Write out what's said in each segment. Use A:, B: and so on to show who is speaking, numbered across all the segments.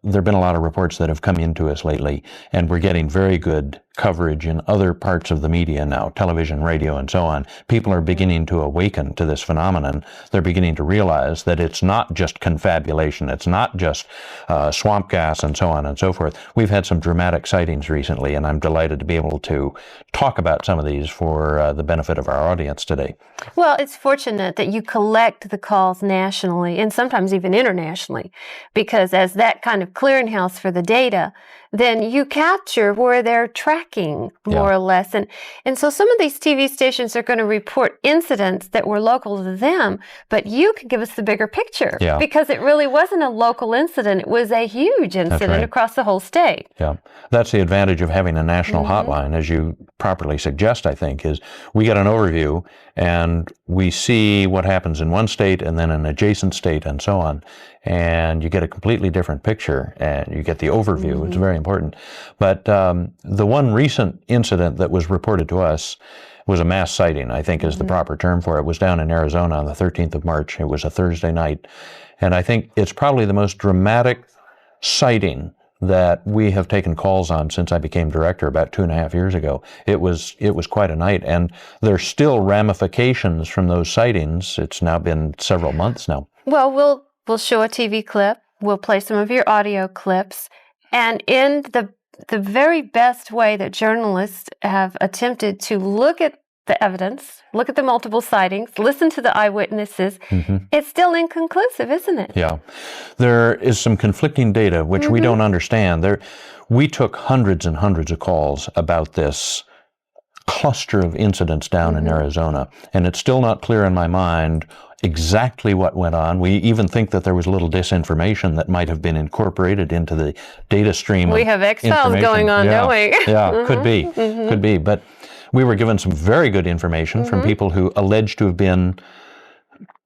A: there have been a lot of reports that have come into us lately, and we're getting very good coverage in other parts of the media now, television, radio, and so on. People are beginning to awaken to this phenomenon. They're beginning to realize that it's not just confabulation, it's not just swamp gas and so on and so forth. We've had some dramatic sightings recently, and I'm delighted to be able to talk about some of these for the benefit of our audience today.
B: Well, it's fortunate that you collect the calls nationally and sometimes even internationally, because as that kind of clearinghouse for the data, then you capture where they're tracking more or less. And so some of these TV stations are going to report incidents that were local to them, but you can give us the bigger picture because it really wasn't a local incident. It was a huge incident across the whole state.
A: Yeah, that's the advantage of having a national hotline, as you properly suggest, I think, is we get an overview and we see what happens in one state and then an adjacent state and so on. And you get a completely different picture and you get the overview. It's very important. But the one recent incident that was reported to us was a mass sighting, I think is the proper term for it. It was down in Arizona on the 13th of March. It was a Thursday night. And I think it's probably the most dramatic sighting that we have taken calls on since I became director about 2.5 years ago. It was quite a night, and there's still ramifications from those sightings. It's now been several months now.
B: Well, we'll show a TV clip. We'll play some of your audio clips, and in the very best way that journalists have attempted to look at the evidence, look at the multiple sightings, listen to the eyewitnesses, it's still inconclusive, isn't it?
A: Yeah. There is some conflicting data which we don't understand. We took hundreds and hundreds of calls about this cluster of incidents down in Arizona, and it's still not clear in my mind exactly what went on. We even think that there was a little disinformation that might have been incorporated into the data stream.
B: We have X-Files going on, don't we?
A: Yeah, could be. Could be. But we were given some very good information from people who alleged to have been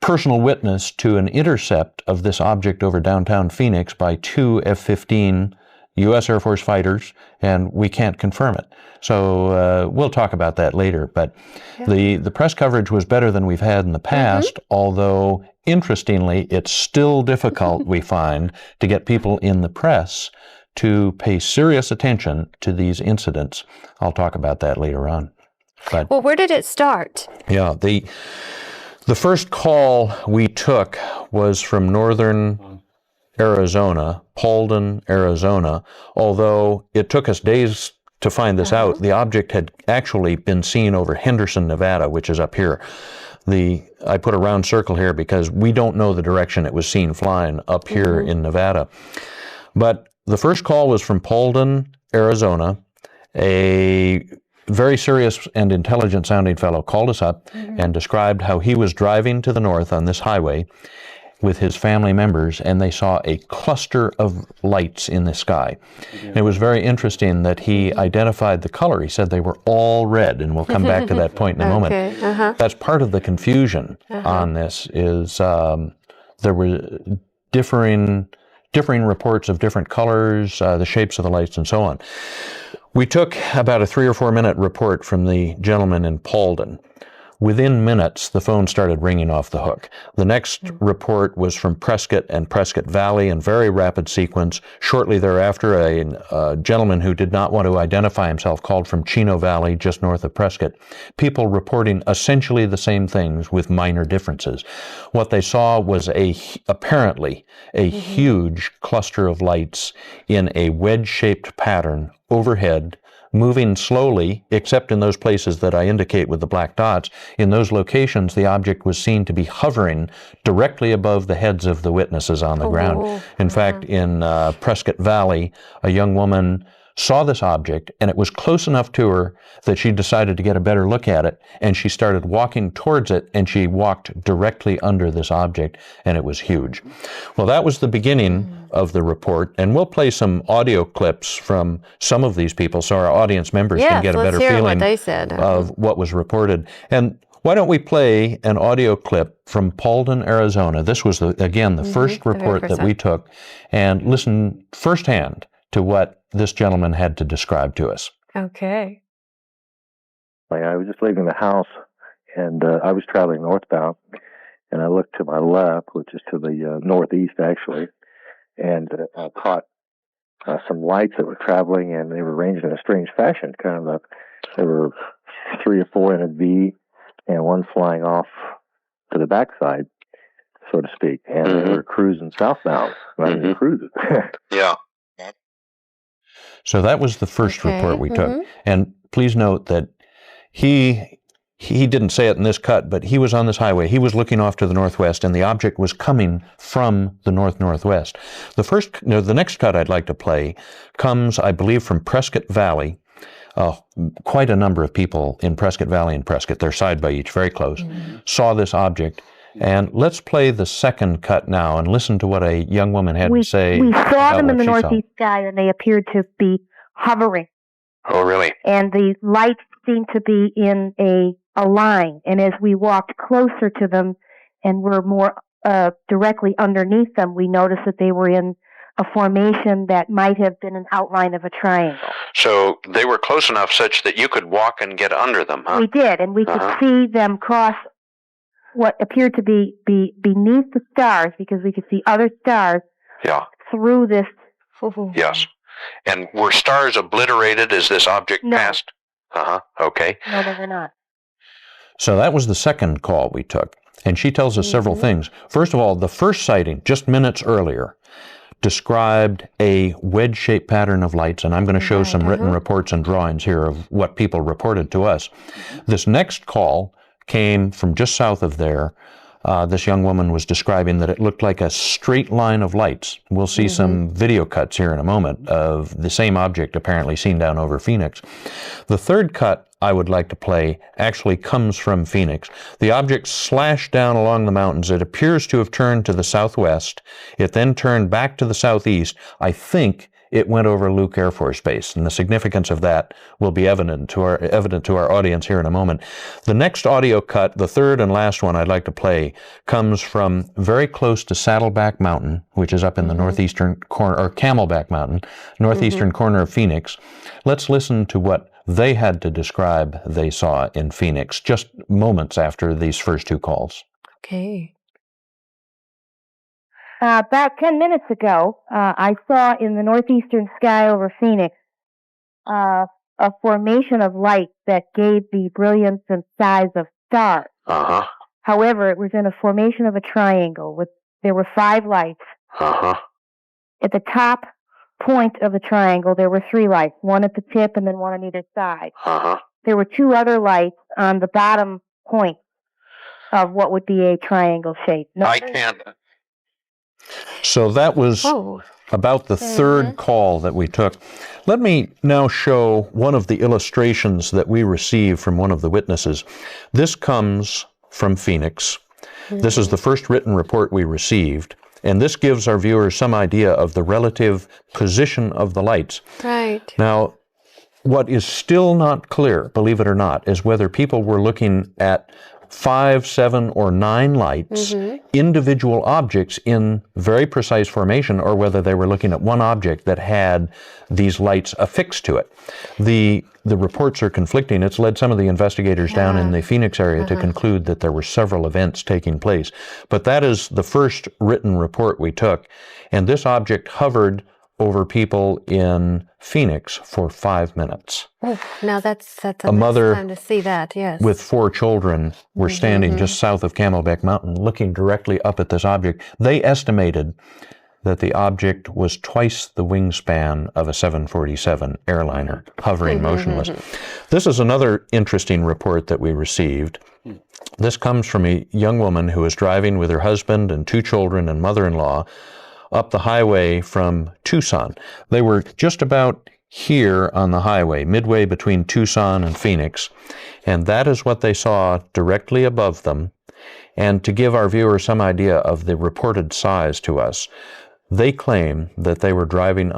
A: personal witness to an intercept of this object over downtown Phoenix by 2 F-15 U.S. Air Force fighters, and we can't confirm it. So we'll talk about that later. But the press coverage was better than we've had in the past, although interestingly, it's still difficult, we find, to get people in the press to pay serious attention to these incidents. I'll talk about that later on. But,
B: well, where did it start?
A: Yeah, the first call we took was from northern Arizona, Paulden, Arizona. Although it took us days to find this out, the object had actually been seen over Henderson, Nevada, which is up here. I put a round circle here because we don't know the direction it was seen flying up here in Nevada. But the first call was from Paulden, Arizona. A very serious and intelligent sounding fellow called us up and described how he was driving to the north on this highway with his family members, and they saw a cluster of lights in the sky. It was very interesting that he identified the color. He said they were all red, and we'll come back to that point in a moment. That's part of the confusion on this, is there were differing reports of different colors, the shapes of the lights, and so on. We took about a 3 or 4 minute report from the gentleman in Paulden. Within minutes, the phone started ringing off the hook. The next report was from Prescott and Prescott Valley in very rapid sequence. Shortly thereafter, a gentleman who did not want to identify himself called from Chino Valley, just north of Prescott. People reporting essentially the same things with minor differences. What they saw was apparently a huge cluster of lights in a wedge-shaped pattern overhead, moving slowly, except in those places that I indicate with the black dots. In those locations, the object was seen to be hovering directly above the heads of the witnesses on the ground. In fact, in Prescott Valley, a young woman saw this object, and it was close enough to her that she decided to get a better look at it, and she started walking towards it, and she walked directly under this object, and it was huge. Well, that was the beginning of the report, and we'll play some audio clips from some of these people so our audience members can get a better feeling of what was reported. And why don't we play an audio clip from Paulden, Arizona? This was, again, the first report that we took, and listen firsthand to what this gentleman had to describe to us.
B: Okay.
C: I was just leaving the house, and I was traveling northbound, and I looked to my left, which is to the northeast, actually, and I caught some lights that were traveling, and they were arranged in a strange fashion. There were 3 or 4 in a V, and one flying off to the backside, so to speak. And they were cruising southbound, not even cruising.
D: Yeah.
A: So that was the first report we took. And please note that he didn't say it in this cut, but he was on this highway. He was looking off to the northwest, and the object was coming from the north-northwest. The next cut I'd like to play comes, I believe, from Prescott Valley. Quite a number of people in Prescott Valley and Prescott, they're side by each, very close, saw this object. And let's play the second cut now and listen to what a young woman had to say.
E: We saw them in the
A: northeast
E: northeast sky, and they appeared to be hovering.
D: Oh, really?
E: And the lights seemed to be in a line. And as we walked closer to them and were more directly underneath them, we noticed that they were in a formation that might have been an outline of a triangle.
D: So they were close enough such that you could walk and get under them, huh?
E: We did, and we could see them cross what appeared to be beneath the stars, because we could see other stars through this.
D: Yes. And were stars obliterated as this object passed? Okay.
E: No, they were not.
A: So that was the second call we took. And she tells us several things. First of all, the first sighting, just minutes earlier, described a wedge-shaped pattern of lights, and I'm going to show some written reports and drawings here of what people reported to us. This next call came from just south of there. This young woman was describing that it looked like a straight line of lights. We'll see some video cuts here in a moment of the same object apparently seen down over Phoenix. The third cut I would like to play actually comes from Phoenix. The object slashed down along the mountains. It appears to have turned to the southwest. It then turned back to the southeast. I think it went over Luke Air Force Base, and the significance of that will be evident to our audience here in a moment. The next audio cut, the third and last one I'd like to play, comes from very close to Saddleback Mountain, which is up in the northeastern corner, or Camelback Mountain, northeastern corner of Phoenix. Let's listen to what they had to describe they saw in Phoenix just moments after these first two calls.
B: Okay.
E: About 10 minutes ago, I saw in the northeastern sky over Phoenix a formation of light that gave the brilliance and size of stars. However, it was in a formation of a triangle. There were 5 lights. At the top point of the triangle, there were 3 lights, one at the tip and then one on either side. There were 2 other lights on the bottom point of what would be a triangle shape.
D: I can't.
A: So that was about the third call that we took. Let me now show one of the illustrations that we received from one of the witnesses. This comes from Phoenix. This is the first written report we received, and this gives our viewers some idea of the relative position of the lights.
B: Right.
A: Now, what is still not clear, believe it or not, is whether people were looking at 5, 7, or 9 lights, individual objects in very precise formation, or whether they were looking at one object that had these lights affixed to it. The reports are conflicting. It's led some of the investigators down in the Phoenix area to conclude that there were several events taking place. But that is the first written report we took, and this object hovered over people in Phoenix for 5 minutes.
B: Oh, now that's
A: a mother
B: time to see that, yes.
A: with 4 children were standing just south of Camelback Mountain looking directly up at this object. They estimated that the object was twice the wingspan of a 747 airliner, hovering motionless. This is another interesting report that we received. This comes from a young woman who was driving with her husband and 2 children and mother-in-law up the highway from Tucson. They were just about here on the highway, midway between Tucson and Phoenix, and that is what they saw directly above them. And to give our viewers some idea of the reported size to us, they claim that they were driving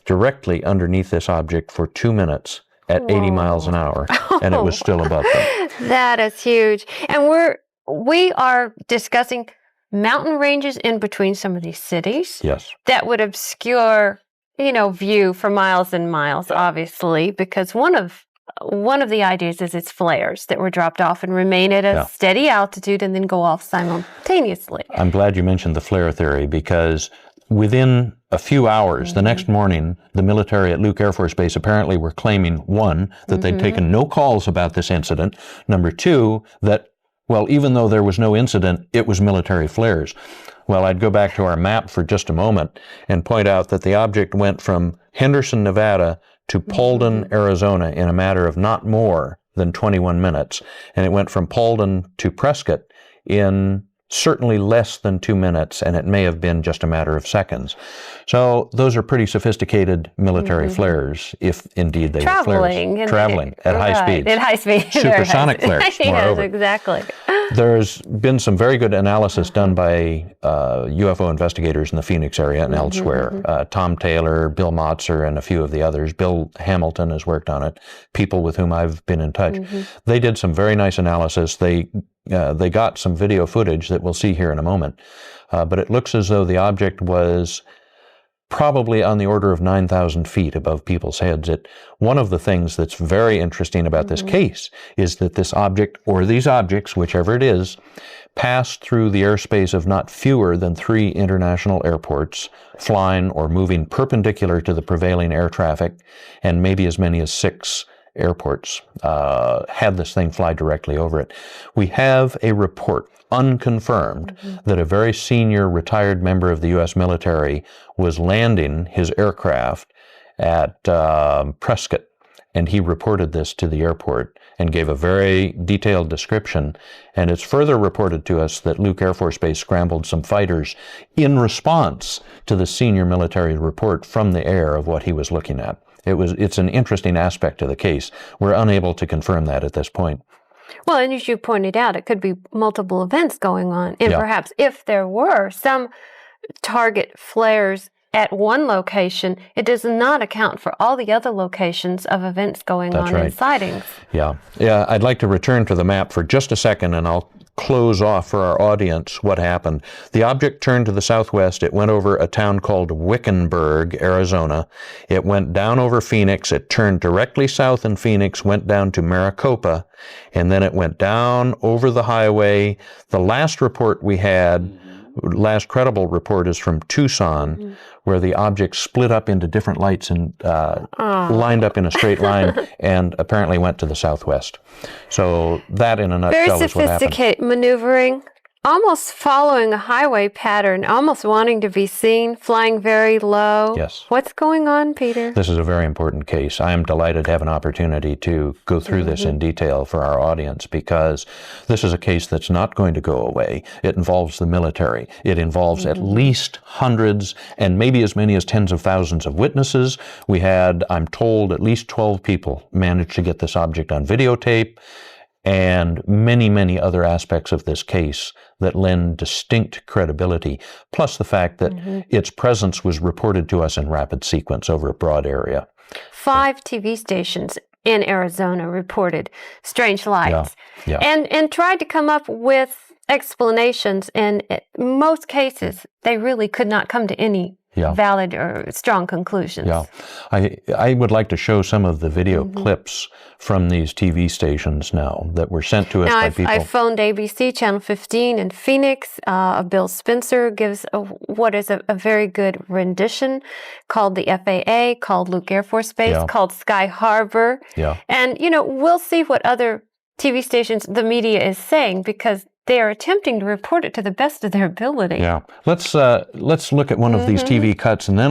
A: directly underneath this object for 2 minutes at 80 miles an hour, and it was still above them.
B: That is huge. And we are discussing mountain ranges in between some of these cities.
A: Yes.
B: That would obscure, view for miles and miles, obviously, because one of the ideas is it's flares that were dropped off and remain at a steady altitude and then go off simultaneously.
A: I'm glad you mentioned the flare theory, because within a few hours, the next morning, the military at Luke Air Force Base apparently were claiming, one, that they'd taken no calls about this incident. Number two, that, well, even though there was no incident, it was military flares. Well, I'd go back to our map for just a moment and point out that the object went from Henderson, Nevada to Paulden, Arizona in a matter of not more than 21 minutes. And it went from Paulden to Prescott in certainly less than 2 minutes, and it may have been just a matter of seconds. So those are pretty sophisticated military flares, if indeed they were flares. Traveling at high speed.
B: At high speed.
A: Supersonic flares, moreover.
B: Yes, exactly.
A: There's been some very good analysis done by UFO investigators in the Phoenix area and elsewhere. Tom Taylor, Bill Motzer, and a few of the others. Bill Hamilton has worked on it, people with whom I've been in touch. They did some very nice analysis. They got some video footage that we'll see here in a moment, but it looks as though the object was probably on the order of 9,000 feet above people's heads. One of the things that's very interesting about this case is that this object, or these objects, whichever it is, passed through the airspace of not fewer than 3 international airports, flying or moving perpendicular to the prevailing air traffic, and maybe as many as 6 airports had this thing fly directly over it. We have a report, unconfirmed, that a very senior retired member of the U.S. military was landing his aircraft at Prescott, and he reported this to the airport and gave a very detailed description. And it's further reported to us that Luke Air Force Base scrambled some fighters in response to the senior military report from the air of what he was looking at. It's an interesting aspect of the case. We're unable to confirm that at this point.
B: Well, and as you pointed out, it could be multiple events going on. And perhaps if there were some target flares at one location, it does not account for all the other locations of events going on and sightings. Yeah,
A: I'd like to return to the map for just a second, and I'll close off for our audience what happened. The object turned to the southwest. It went over a town called Wickenburg, Arizona. It went down over Phoenix. It turned directly south in Phoenix, went down to Maricopa, and then it went down over the highway. The last report we had, last credible report, is from Tucson, where the object split up into different lights and lined up in a straight line and apparently went to the southwest. So that in a nutshell is what happened.
B: Very sophisticated maneuvering, almost following a highway pattern, almost wanting to be seen, flying very low.
A: Yes.
B: What's going on, Peter?
A: This is a very important case. I am delighted to have an opportunity to go through this in detail for our audience, because this is a case that's not going to go away. It involves the military. It involves at least hundreds and maybe as many as tens of thousands of witnesses. We had, I'm told, at least 12 people managed to get this object on videotape, and many, many other aspects of this case that lend distinct credibility, plus the fact that its presence was reported to us in rapid sequence over a broad area.
B: 5 TV stations in Arizona reported strange lights and tried to come up with explanations, and in most cases, they really could not come to any valid or strong conclusions.
A: I would like to show some of the video clips from these TV stations now that were sent to us by people.
B: I phoned ABC Channel 15 in Phoenix. Bill Spencer gives what is a very good rendition, called the FAA, called Luke Air Force Base, called Sky Harbor. And, we'll see what other TV stations the media is saying, because they are attempting to report it to the best of their ability.
A: Let's look at one of these TV cuts, and then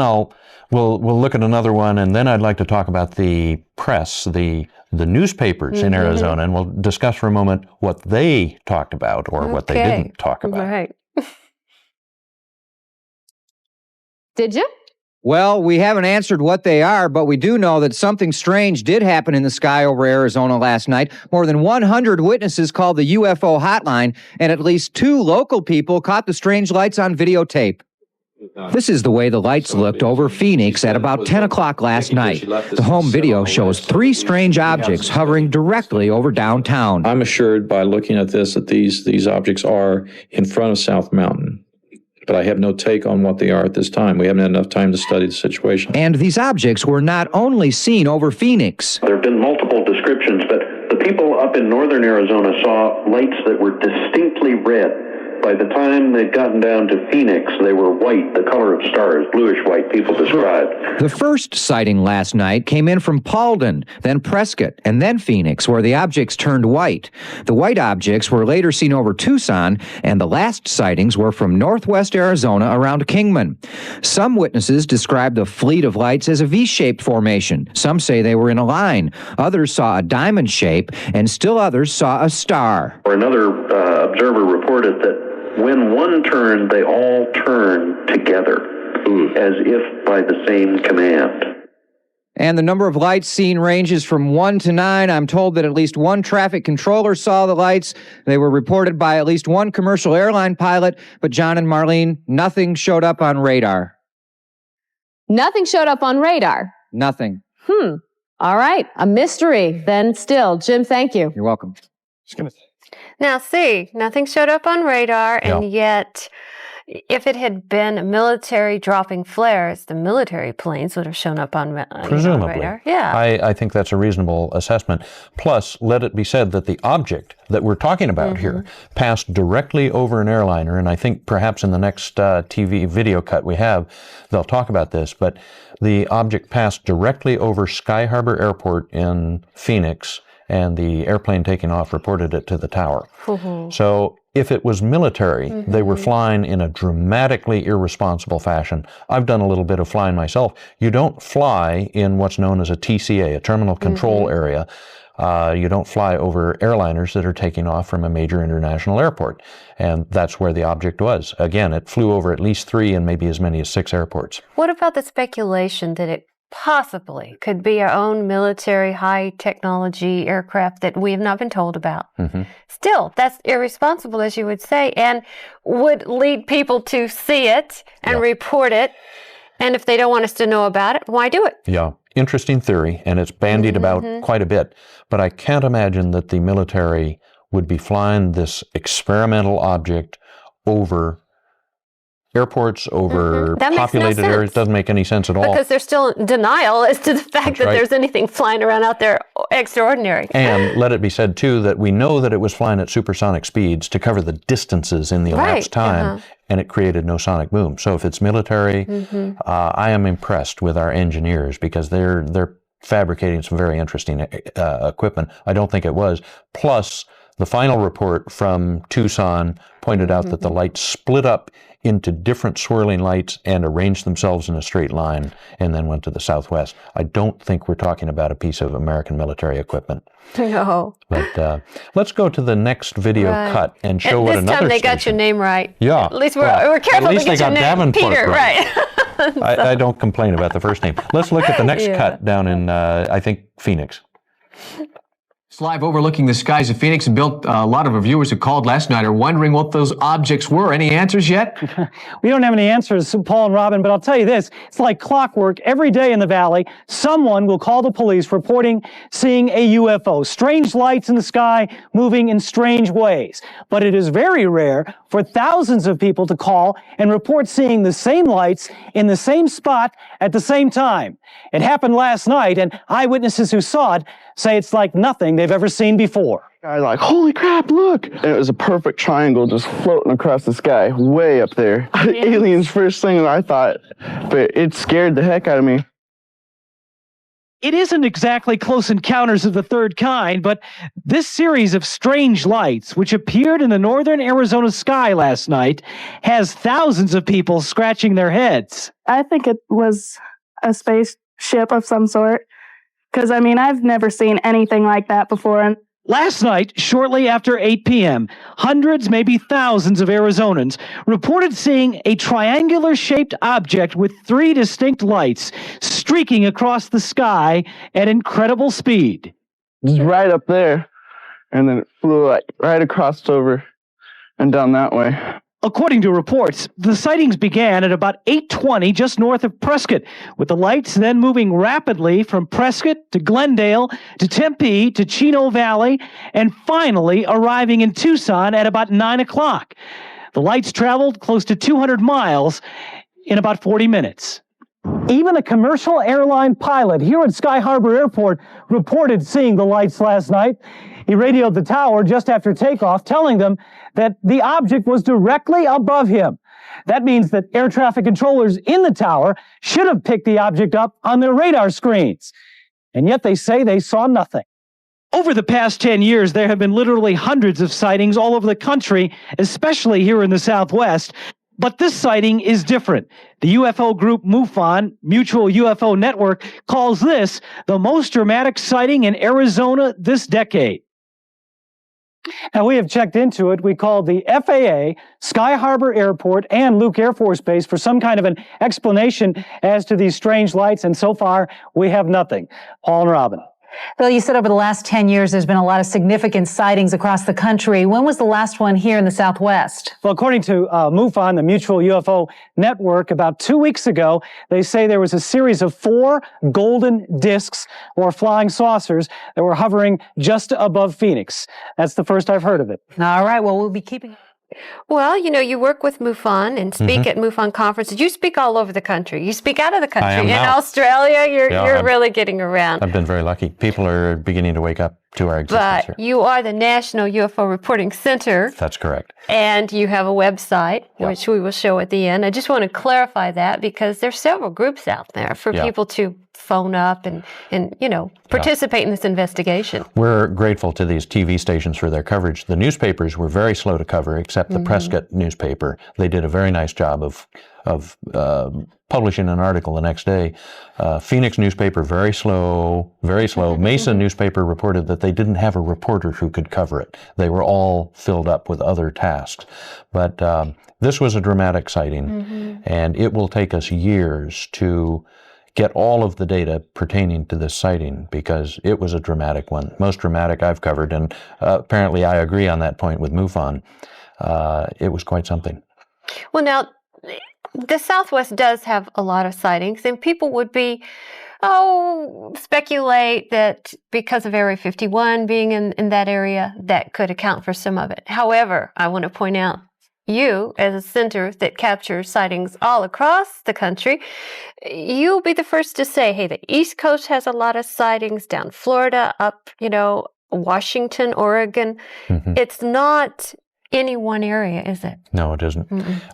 A: we'll look at another one, and then I'd like to talk about the press, the newspapers in Arizona, and we'll discuss for a moment what they talked about or what they didn't talk about.
B: Right.
F: Did you?
G: Well, we haven't answered what they are, but we do know that something strange did happen in the sky over Arizona last night. More than 100 witnesses called the UFO hotline, and at least 2 local people caught the strange lights on videotape. This is the way the lights looked over Phoenix at about 10 o'clock last night. The home video shows 3 strange objects hovering directly over downtown.
H: I'm assured by looking at this that these objects are in front of South Mountain, but I have no take on what they are at this time. We haven't had enough time to study the situation.
G: And these objects were not only seen over Phoenix.
I: There have been multiple descriptions, but the people up in northern Arizona saw lights that were distinctly red.
D: By the time they'd gotten down to Phoenix, they were white, the color of stars, bluish white, people described.
G: The first sighting last night came in from Paulden, then Prescott, and then Phoenix, where the objects turned white. The white objects were later seen over Tucson, and the last sightings were from northwest Arizona around Kingman. Some witnesses described the fleet of lights as a V-shaped formation. Some say they were in a line. Others saw a diamond shape, and still others saw a star.
D: Another observer reported that when one turned, they all turned together, as if by the same command.
G: And the number of lights seen ranges from 1 to 9. I'm told that at least one traffic controller saw the lights. They were reported by at least one commercial airline pilot, but John and Marlene, nothing showed up on radar.
F: Nothing showed up on radar.
G: Nothing.
F: All right. A mystery then still. Jim, thank you.
G: You're welcome.
B: Now, see, nothing showed up on radar, and yet, if it had been military dropping flares, the military planes would have shown up on
A: Presumably.
B: radar. Yeah.
A: I think that's a reasonable assessment. Plus, let it be said that the object that we're talking about here passed directly over an airliner, and I think perhaps in the next TV video cut we have, they'll talk about this, but the object passed directly over Sky Harbor Airport in Phoenix, and the airplane taking off reported it to the tower. So if it was military, they were flying in a dramatically irresponsible fashion. I've done a little bit of flying myself. You don't fly in what's known as a TCA, a terminal control area. You don't fly over airliners that are taking off from a major international airport. And that's where the object was. Again, it flew over at least 3 and maybe as many as 6 airports.
B: What about the speculation that it possibly could be our own military high technology aircraft that we have not been told about? Still, that's irresponsible, as you would say, and would lead people to see it and report it. And if they don't want us to know about it, why do it?
A: Yeah, interesting theory, and it's bandied about quite a bit. But I can't imagine that the military would be flying this experimental object over airports, over populated areas. Doesn't make any sense at all.
B: Because they're still in denial as to the fact that there's anything flying around out there extraordinary.
A: And let it be said, too, that we know that it was flying at supersonic speeds to cover the distances in the elapsed time, and it created no sonic boom. So if it's military, I am impressed with our engineers because they're fabricating some very interesting equipment. I don't think it was. Plus, the final report from Tucson pointed out that the lights split up into different swirling lights and arranged themselves in a straight line and then went to the southwest. I don't think we're talking about a piece of American military equipment.
B: No.
A: But let's go to the next video cut and show what another
B: This time they
A: station.
B: got your name right.
A: Yeah.
B: At least we're careful
A: at least
B: to get
A: they
B: your
A: got
B: name.
A: Davenport
B: Peter, right.
A: I don't complain about the first name. Let's look at the next cut down in, I think, Phoenix.
I: It's live overlooking the skies of Phoenix, and Bill, a lot of our viewers who called last night are wondering what those objects were. Any answers yet?
J: We don't have any answers, Paul and Robin, but I'll tell you this. It's like clockwork. Every day in the valley, someone will call the police reporting seeing a UFO. Strange lights in the sky moving in strange ways. But it is very rare for thousands of people to call and report seeing the same lights in the same spot at the same time. It happened last night, and eyewitnesses who saw it say it's like nothing they've ever seen before.
K: I was like, holy crap, look! And it was a perfect triangle just floating across the sky, way up there. Aliens, first thing I thought, but it scared the heck out of me.
J: It isn't exactly close encounters of the third kind, but this series of strange lights, which appeared in the northern Arizona sky last night, has thousands of people scratching their heads.
L: I think it was a spaceship of some sort. Because, I mean, I've never seen anything like that before.
J: Last night, shortly after 8 p.m., hundreds, maybe thousands of Arizonans reported seeing a triangular-shaped object with 3 distinct lights streaking across the sky at incredible speed.
K: Just right up there, and then it flew like right across over and down that way.
J: According to reports, the sightings began at about 8:20 just north of Prescott, with the lights then moving rapidly from Prescott to Glendale to Tempe to Chino Valley, and finally arriving in Tucson at about 9 o'clock. The lights traveled close to 200 miles in about 40 minutes. Even a commercial airline pilot here at Sky Harbor Airport reported seeing the lights last night. He radioed the tower just after takeoff, telling them that the object was directly above him. That means that air traffic controllers in the tower should have picked the object up on their radar screens. And yet they say they saw nothing. Over the past 10 years, there have been literally hundreds of sightings all over the country, especially here in the Southwest. But this sighting is different. The UFO group MUFON, Mutual UFO Network, calls this the most dramatic sighting in Arizona this decade. Now, we have checked into it. We called the FAA, Sky Harbor Airport, and Luke Air Force Base for some kind of an explanation as to these strange lights, and so far, we have nothing. Paul and Robin.
M: Bill, you said over the last 10 years there's been a lot of significant sightings across the country. When was the last one here in the Southwest?
J: Well, according to MUFON, the Mutual UFO Network, about 2 weeks ago, they say there was a series of 4 golden discs or flying saucers that were hovering just above Phoenix. That's the first I've heard of it.
M: All right, well, we'll be keeping...
B: Well, you know, you work with MUFON and speak at MUFON conferences. You speak all over the country. You speak out of the country.
A: I am
B: In
A: now.
B: Australia, you're really getting around.
A: I've been very lucky. People are beginning to wake up to our existence
B: But
A: here.
B: you are the National UFO Reporting Center.
A: That's correct.
B: And you have a website, which we will show at the end. I just want to clarify that because there's several groups out there for people to phone up and you know, participate in this investigation.
A: We're grateful to these TV stations for their coverage. The newspapers were very slow to cover, except the Prescott newspaper. They did a very nice job of publishing an article the next day. Phoenix newspaper, very slow, very slow. Mesa newspaper reported that they didn't have a reporter who could cover it. They were all filled up with other tasks. But this was a dramatic sighting, and it will take us years to get all of the data pertaining to this sighting because it was a dramatic one, most dramatic I've covered, and apparently I agree on that point with MUFON. It was quite something.
B: Well, now, the Southwest does have a lot of sightings, and people would be, speculate that because of Area 51 being in that area, that could account for some of it. However, I want to point out, you, as a center that captures sightings all across the country, you'll be the first to say, hey, the East Coast has a lot of sightings, down Florida, up, you know, Washington, Oregon. It's not any one area, is it?
A: No, it isn't.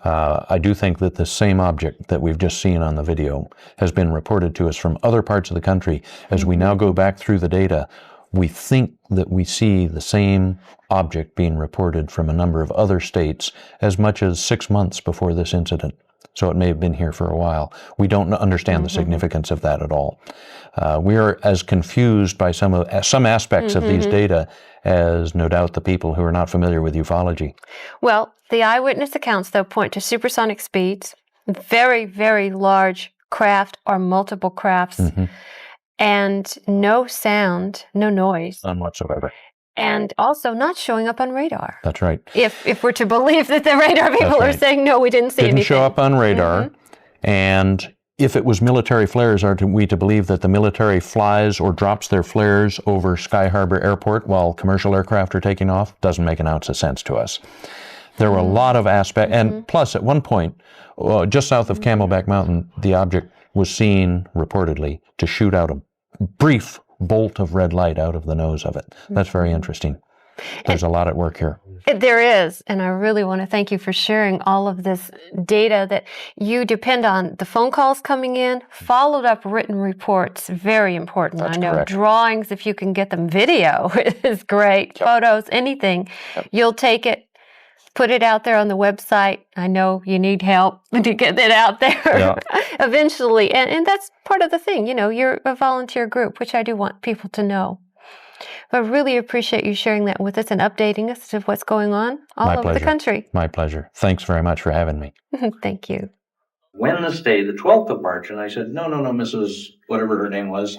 A: I do think that the same object that we've just seen on the video has been reported to us from other parts of the country. As we now go back through the data, we think that we see the same object being reported from a number of other states as much as 6 months before this incident. So it may have been here for a while. We don't understand the significance of that at all. We are as confused by some aspects of these data as no doubt the people who are not familiar with ufology.
B: Well, the eyewitness accounts, though, point to supersonic speeds, very, very large craft or multiple crafts, and no sound, no noise.
A: None whatsoever.
B: And also not showing up on radar.
A: That's right.
B: If we're to believe that the radar people are saying, no, we didn't see anything.
A: Didn't show up on radar. And if it was military flares, are we to believe that the military flies or drops their flares over Sky Harbor Airport while commercial aircraft are taking off? Doesn't make an ounce of sense to us. There were a lot of aspects, and plus at one point, just south of Camelback Mountain, the object was seen, reportedly, to shoot out a brief bolt of red light out of the nose of it. That's very interesting. There's a lot at work here.
B: There is, and I really want to thank you for sharing all of this data that you depend on. The phone calls coming in, followed up written reports, very important.
A: That's
B: I know
A: correct.
B: drawings, if you can get them, video is great, photos, anything. You'll take it, put it out there on the website. I know you need help to get it out there eventually, and that's part of the thing. You know, you're a volunteer group, which I do want people to know. But I really appreciate you sharing that with us and updating us of what's going on all over the country.
A: My pleasure. Thanks very much for having me.
B: Thank you.
N: Wednesday, the 12th of March, and I said, no, Mrs. whatever her name was,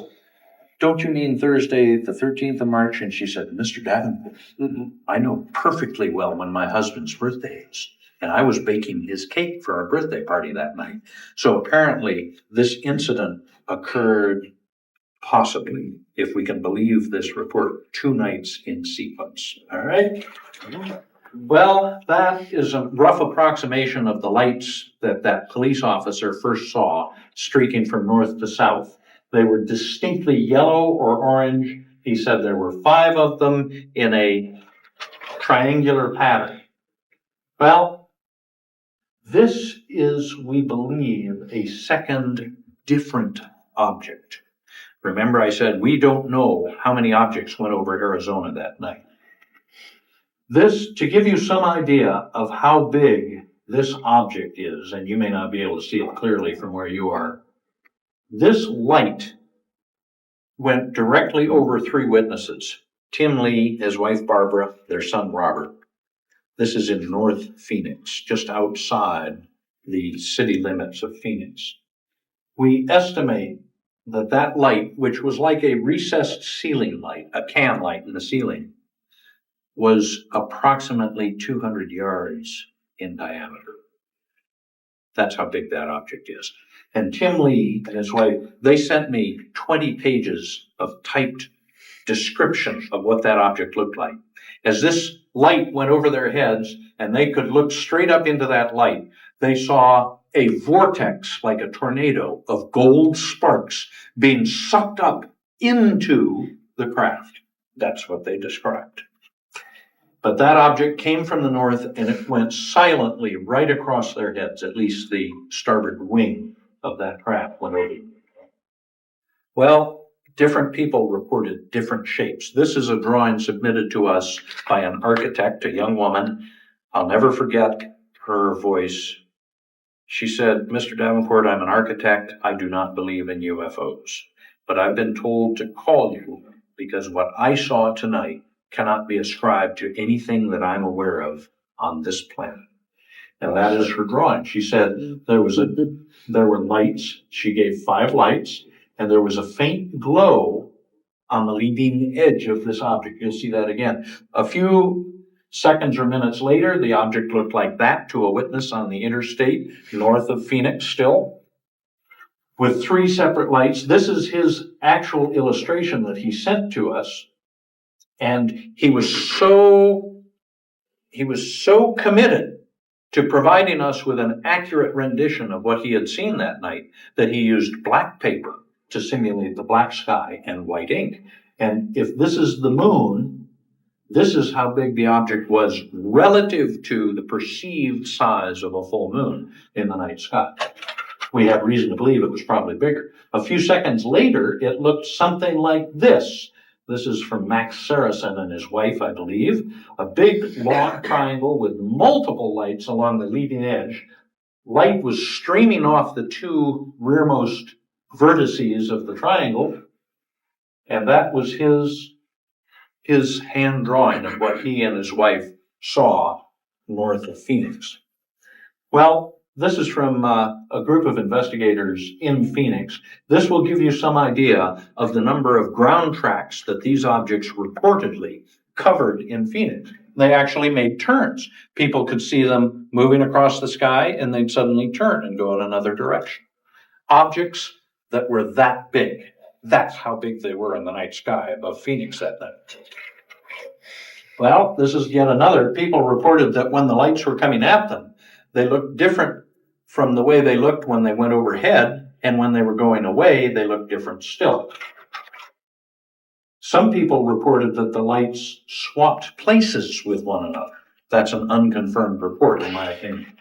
N: don't you mean Thursday, the 13th of March? And she said, Mr. Davenport, I know perfectly well when my husband's birthday is. And I was baking his cake for our birthday party that night. So apparently this incident occurred possibly, if we can believe this report, 2 nights in sequence. All right? Well, that is a rough approximation of the lights that that police officer first saw streaking from north to south. They were distinctly yellow or orange. He said there were 5 of them in a triangular pattern. Well, this is, we believe, a second different object. Remember, I said we don't know how many objects went over Arizona that night. This, to give you some idea of how big this object is, and you may not be able to see it clearly from where you are, this light went directly over 3 witnesses: Tim Lee, his wife Barbara, their son Robert. This is in North Phoenix, just outside the city limits of Phoenix. We estimate that that light, which was like a recessed ceiling light, a can light in the ceiling, was approximately 200 yards in diameter. That's how big that object is. And Tim Lee and his wife, they sent me 20 pages of typed description of what that object looked like. As this light went over their heads and they could look straight up into that light, they saw a vortex like a tornado of gold sparks being sucked up into the craft. That's what they described. But that object came from the north and it went silently right across their heads, at least the starboard wing of that craft went over. Well, different people reported different shapes. This is a drawing submitted to us by an architect, a young woman. I'll never forget her voice. She said, "Mr. Davenport, I'm an architect. I do not believe in UFOs. But I've been told to call you because what I saw tonight cannot be ascribed to anything that I'm aware of on this planet." And that is her drawing. She said there were lights. She gave 5 lights, and there was a faint glow on the leading edge of this object. You'll see that again. A few seconds or minutes later, the object looked like that to a witness on the interstate north of Phoenix still, with 3 separate lights. This is his actual illustration that he sent to us. And he was so committed to providing us with an accurate rendition of what he had seen that night that he used black paper to simulate the black sky and white ink. And if this is the moon, this is how big the object was relative to the perceived size of a full moon in the night sky. We have reason to believe it was probably bigger. A few seconds later, it looked something like this. This is from Max Saracen and his wife, I believe. A big, long triangle with multiple lights along the leading edge. Light was streaming off the 2 rearmost vertices of the triangle. And that was his hand drawing of what he and his wife saw north of Phoenix. Well, this is from a group of investigators in Phoenix. This will give you some idea of the number of ground tracks that these objects reportedly covered in Phoenix. They actually made turns. People could see them moving across the sky and they'd suddenly turn and go in another direction. Objects that were that big. That's how big they were in the night sky above Phoenix that night. Well, this is yet another. People reported that when the lights were coming at them, they looked different from the way they looked when they went overhead, and when they were going away, they looked different still. Some people reported that the lights swapped places with one another. That's an unconfirmed report, in my opinion.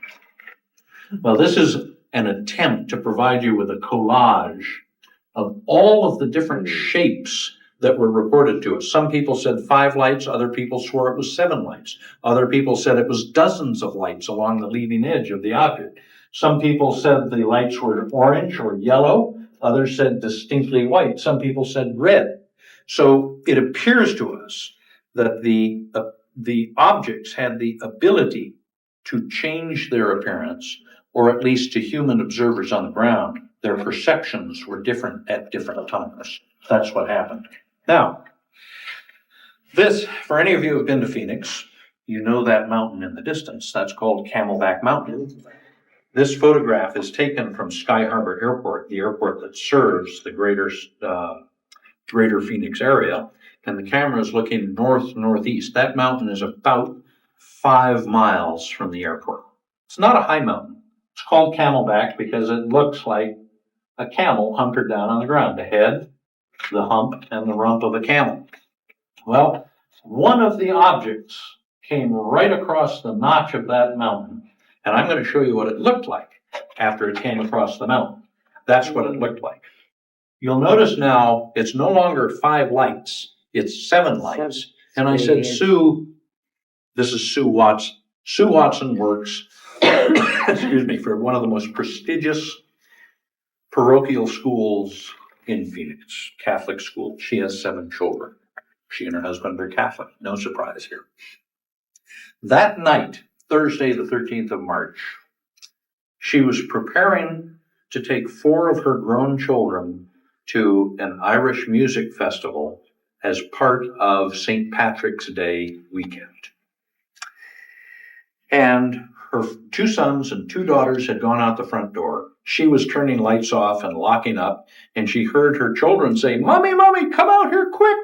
N: Well, this is an attempt to provide you with a collage of all of the different shapes that were reported to us. Some people said 5 lights, other people swore it was 7 lights. Other people said it was dozens of lights along the leading edge of the object. Some people said the lights were orange or yellow. Others said distinctly white. Some people said red. So it appears to us that the objects had the ability to change their appearance, or at least to human observers on the ground, their perceptions were different at different times. That's what happened. Now, this, for any of you who have been to Phoenix, you know that mountain in the distance. That's called Camelback Mountain. This photograph is taken from Sky Harbor Airport, the airport that serves the greater Phoenix area. And the camera is looking northeast. That mountain is about 5 miles from the airport. It's not a high mountain. It's called Camelback because it looks like a camel hunkered down on the ground. The head, the hump, and the rump of a camel. Well, one of the objects came right across the notch of that mountain, and I'm going to show you what it looked like after it came across the mountain. That's what it looked like. You'll notice now it's no longer 5 lights, it's 7 lights. And I said, Sue, this is Sue Watson. Sue Watson works, excuse me, for one of the most prestigious parochial schools in Phoenix, Catholic school. She has 7 children. She and her husband are Catholic. No surprise here. That night, Thursday, the 13th of March, she was preparing to take 4 of her grown children to an Irish music festival as part of St. Patrick's Day weekend. And her 2 sons and 2 daughters had gone out the front door. She was turning lights off and locking up, and she heard her children say, "Mommy, Mommy, come out here quick."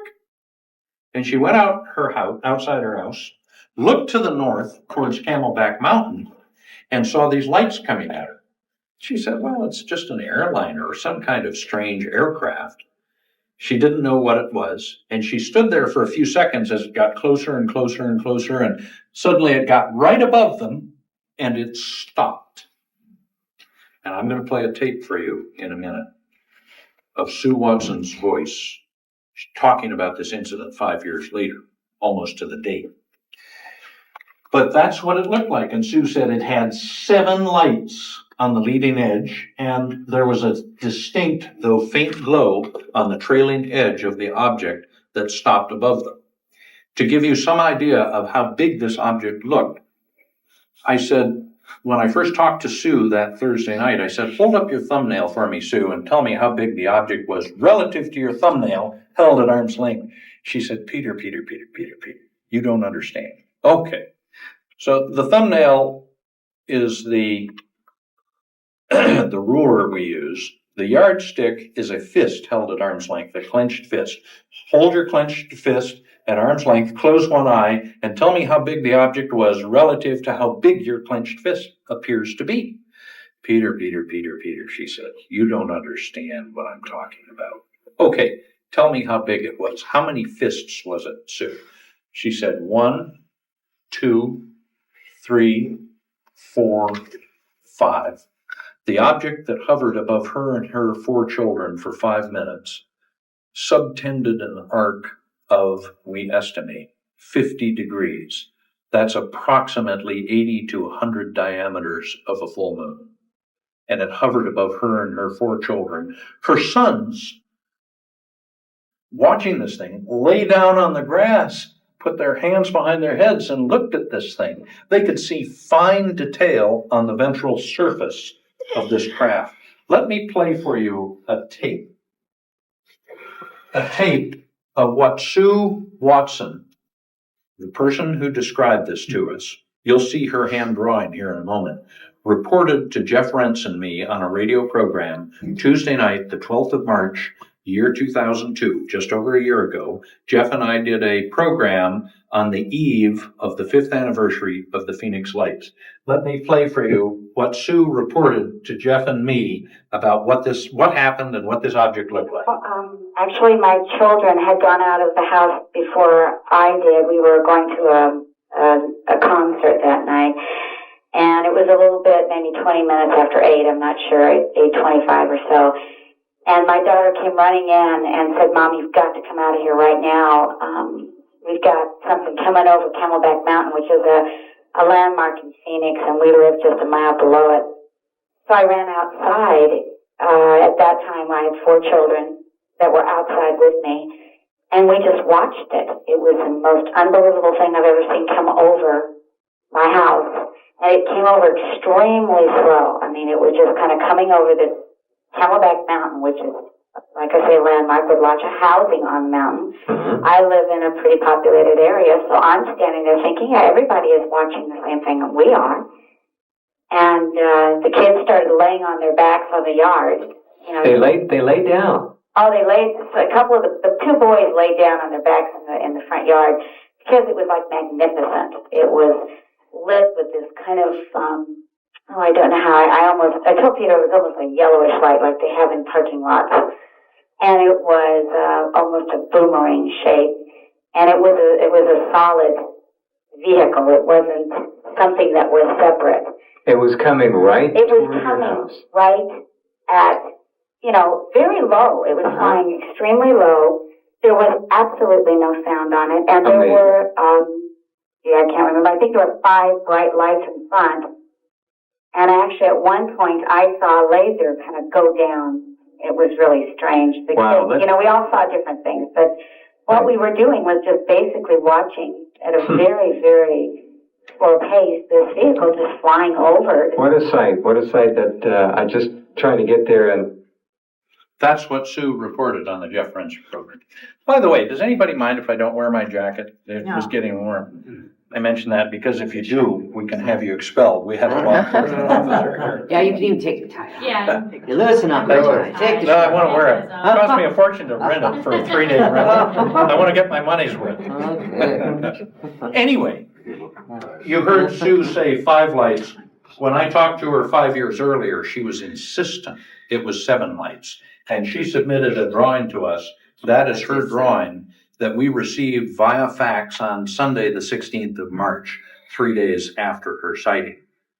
N: And she went out her house, outside her house, looked to the north towards Camelback Mountain, and saw these lights coming at her. She said, well, it's just an airliner or some kind of strange aircraft. She didn't know what it was, and she stood there for a few seconds as it got closer and closer and closer, and suddenly it got right above them, and it stopped. And I'm going to play a tape for you in a minute of Sue Watson's voice talking about this incident 5 years later, almost to the date. But that's what it looked like, and Sue said it had 7 lights on the leading edge, and there was a distinct, though faint glow on the trailing edge of the object that stopped above them. To give you some idea of how big this object looked, I said, when I first talked to Sue that Thursday night, I said, hold up your thumbnail for me, Sue, and tell me how big the object was relative to your thumbnail held at arm's length. She said, Peter, you don't understand. Okay. So the thumbnail is the ruler we use. The yardstick is a fist held at arm's length, a clenched fist. Hold your clenched fist at arm's length, close one eye, and tell me how big the object was relative to how big your clenched fist appears to be. Peter, she said, you don't understand what I'm talking about. Okay, tell me how big it was. How many fists was it, Sue? She said 1, 2, 3, 4, 5. The object that hovered above her and her 4 children for 5 minutes subtended an arc of, we estimate, 50 degrees. That's approximately 80 to 100 diameters of a full moon. And it hovered above her and her 4 children. Her sons, watching this thing, lay down on the grass, put their hands behind their heads and looked at this thing. They could see fine detail on the ventral surface of this craft. Let me play for you a tape of what Sue Watson, the person who described this to us, you'll see her hand drawing here in a moment, reported to Jeff Rentz and me on a radio program Tuesday night, the 12th of March, year 2002, just over a year ago. Jeff and I did a program on the eve of the 5th anniversary of the Phoenix Lights. Let me play for you what Sue reported to Jeff and me about what happened and what this object looked like.
O: Actually, my children had gone out of the house before I did. We were going to a concert that night, and it was a little bit, maybe 20 minutes after 8, I'm not sure, 8:25 or so. And my daughter came running in and said, Mom, you've got to come out of here right now. We've got something coming over Camelback Mountain, which is a landmark in Phoenix, and we live just a mile below it. So I ran outside. At that time, I had 4 children that were outside with me, and we just watched it. It was the most unbelievable thing I've ever seen come over my house. And it came over extremely slow. I mean, it was just kind of coming over the Camelback Mountain, which is, like I say, a landmark with lots of housing on the mountain. Mm-hmm. I live in a pretty populated area, so I'm standing there thinking, yeah, everybody is watching the same thing that we are. And the kids started laying on their backs on the yard. You know,
P: they laid down.
O: Oh, they laid. A couple of the 2 boys laid down on their backs in the front yard. because it was like magnificent. It was lit with this kind of, I don't know how, I told Peter it was almost a yellowish light like they have in parking lots. And it was almost a boomerang shape. And it was a solid vehicle. It wasn't something that was separate.
P: It was coming right
O: It was
P: toward your
O: coming
P: house.
O: right at, very low. It was flying extremely low. There was absolutely no sound on it. And there were, I can't remember. I think there were 5 bright lights in front. And actually at one point I saw a laser kind of go down. It was really strange. Because, we all saw different things, but what we were doing was just basically watching at a very, very slow pace this vehicle just flying over.
P: What a sight. What a sight that I just trying to get there. And
N: that's what Sue reported on the Jeff Renser program. By the way, does anybody mind if I don't wear my jacket? It was getting warm. I mention that because if you do, we can have you expelled. We have a law enforcement officer here.
Q: Yeah, you can even take the tie off.
B: Yeah.
Q: You're loosen up the tie. Take the
N: No, I want to wear it. It cost me a fortune to rent it for a 3-day rental. I want to get my money's worth.
Q: Okay.
N: Anyway, you heard Sue say 5 lights. When I talked to her 5 years earlier, she was insistent it was 7 lights. And she submitted a drawing to us. That is her drawing that we received via fax on Sunday, the 16th of March, 3 days after her sighting.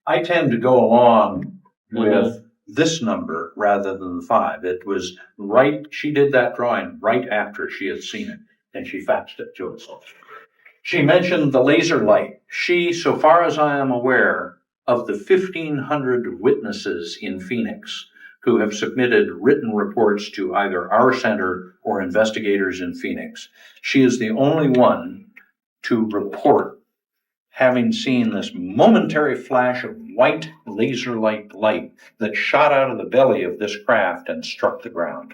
N: I tend to go along with this number rather than the 5. It was right, she did that drawing right after she had seen it, and she faxed it to us. She mentioned the laser light. She, so far as I am aware, of the 1,500 witnesses in Phoenix who have submitted written reports to either our center or investigators in Phoenix, she is the only one to report having seen this momentary flash of white laser-like light that shot out of the belly of this craft and struck the ground.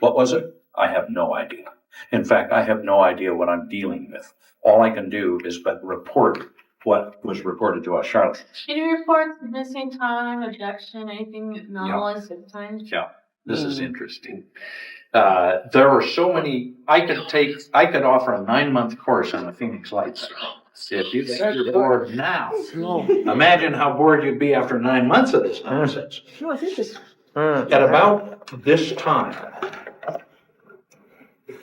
N: What was it? I have no idea. In fact, I have no idea what I'm dealing with. All I can do is but report what was reported to us. Charlotte?
R: Any reports of missing time, abduction, anything anomalous at times?
N: Yeah, this is interesting. There were so many, I could offer a 9-month course on the Phoenix Lights. If you think you're bored now, imagine how bored you'd be after 9 months of this nonsense.
Q: No, it's interesting.
N: At about this time,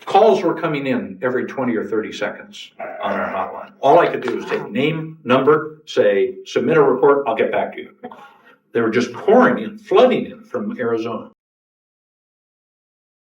N: calls were coming in every 20 or 30 seconds on our hotline. All I could do was take name, number, say, submit a report, I'll get back to you. They were just pouring in, flooding in from Arizona.